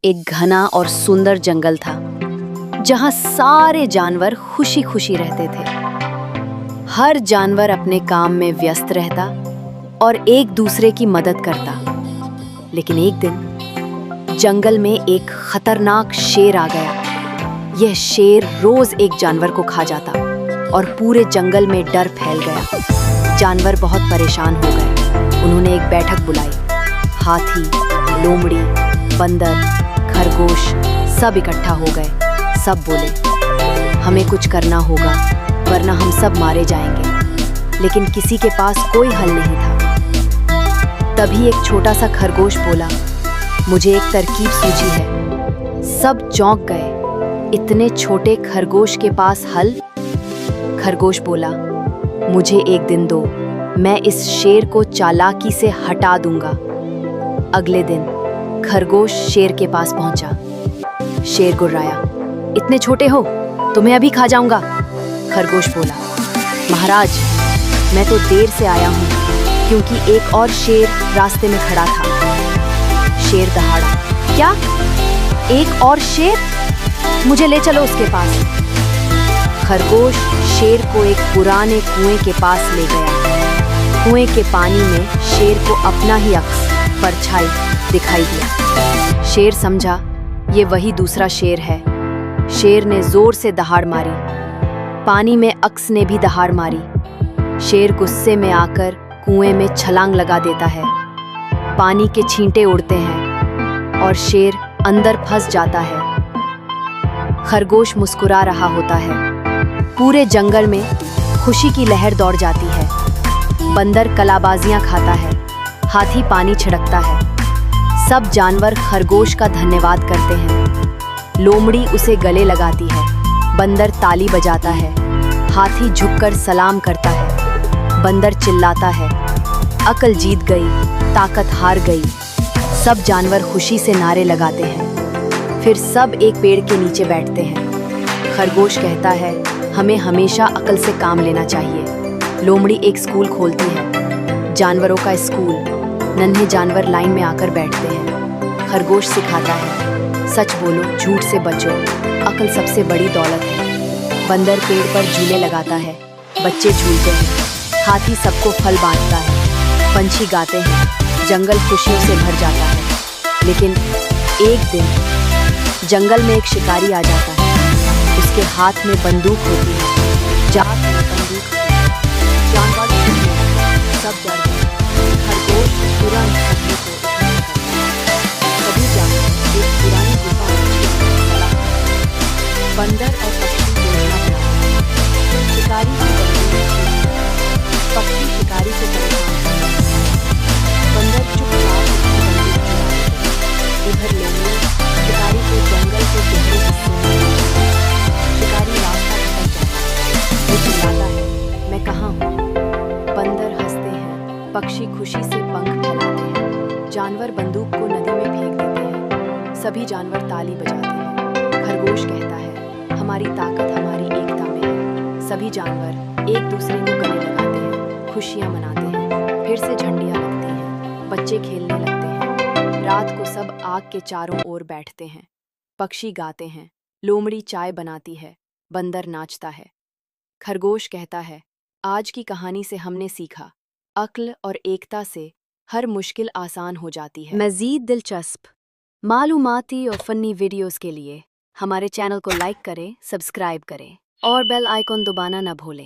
एक घना और सुंदर जंगल था जहां सारे जानवर खुशी खुशी रहते थे। हर जानवर अपने काम में व्यस्त रहता और एक दूसरे की मदद करता। लेकिन एक दिन जंगल में एक खतरनाक शेर आ गया। यह शेर रोज एक जानवर को खा जाता और पूरे जंगल में डर फैल गया। जानवर बहुत परेशान हो गए। उन्होंने एक बैठक बुलाई। हाथी, लोमड़ी, बंदर, खरगोश सब इकट्ठा हो गए। सब बोले, हमें कुछ करना होगा वरना हम सब मारे जाएंगे। लेकिन किसी के पास कोई हल नहीं था। तभी एक छोटा सा खरगोश बोला, मुझे एक तरकीब सूझी है। सब चौंक गए। इतने छोटे खरगोश के पास हल? खरगोश बोला, मुझे एक दिन दो, मैं इस शेर को चालाकी से हटा दूंगा। अगले दिन खरगोश शेर के पास पहुंचा। शेर गुर्राया, इतने छोटे हो, तुम्हें अभी खा जाऊंगा। खरगोश बोला, महाराज, मैं तो देर से आया हूं क्योंकि एक और शेर रास्ते में खड़ा था। शेर दहाड़ा, क्या? एक और शेर? मुझे ले चलो उसके पास। खरगोश शेर को एक पुराने कुएं के पास ले गया। कुएं के पानी में शेर को अपना ही अक्स, परछाई दिखाई दिया। शेर समझा ये वही दूसरा शेर है। शेर ने जोर से दहाड़ मारी। पानी में अक्स ने भी दहाड़ मारी। शेर गुस्से में आकर कुएं में छलांग लगा देता है। पानी के छींटे उड़ते हैं और शेर अंदर फंस जाता है। खरगोश मुस्कुरा रहा होता है। पूरे जंगल में खुशी की लहर दौड़ जाती है। बंदर कलाबाजियां खाता है। हाथी पानी छिड़कता है। सब जानवर खरगोश का धन्यवाद करते हैं। लोमड़ी उसे गले लगाती है। बंदर ताली बजाता है। हाथी झुककर सलाम करता है। बंदर चिल्लाता है, अकल जीत गई, ताकत हार गई। सब जानवर खुशी से नारे लगाते हैं। फिर सब एक पेड़ के नीचे बैठते हैं। खरगोश कहता है, हमें हमेशा अकल से काम लेना चाहिए। लोमड़ी एक स्कूल खोलती है, जानवरों का स्कूल। नन्हे जानवर लाइन में आकर बैठते हैं। खरगोश सिखाता है, सच बोलो, झूठ से बचो, अकल सबसे बड़ी दौलत है। बंदर पेड़ पर झूले लगाता है, बच्चे झूलते हैं। हाथी सबको फल बांटता है। पंछी गाते हैं, जंगल खुशियों से भर जाता है। लेकिन एक दिन जंगल में एक शिकारी आ जाता है। उसके हाथ में बंदूक होती है। जात में बंदूक, जानवर सब डर गए। खरगोश तुरंत अपने को इकट्ठा करता है। सभी जानवर एक पुरानी गुफा में चला। बंदर और पक्षी योजना बनाते। शिकारी की बंदूक छीनते। पक्षी शिकारी को परेशान करते हैं। बंदर चुपचाप उसकी बंदूक चलाते। इधर लोमड़ी शिकारी को जंगल के गहरे हिस्से में ले जाती है। शिकारी रास्ता भटक जाता है। वो चिल्लाता है, मैं कहाँ हूँ? बंदर हंसते हैं। पक्षी खुशी से पंख फैलाते हैं। जानवर बंदूक को नदी में फेंक देते हैं। सभी जानवर ताली बजाते हैं। खरगोश कहता है, हमारी ताकत हमारी एकता में है। सभी जानवर एक दूसरे को गले लगाते हैं, खुशियाँ मनाते हैं। फिर से झंडियाँ लगती हैं, बच्चे खेलने लगते हैं। रात को सब आग के चारों ओर बैठते हैं। पक्षी गाते हैं, लोमड़ी चाय बनाती है, बंदर नाचता है। खरगोश कहता है, आज की कहानी से हमने सीखा, अक्ल और एकता से हर मुश्किल आसान हो जाती है। मज़ीद दिलचस्प मालूमाती और फनी वीडियोस के लिए हमारे चैनल को लाइक करें, सब्सक्राइब करें और बेल आइकॉन दबाना न भूलें।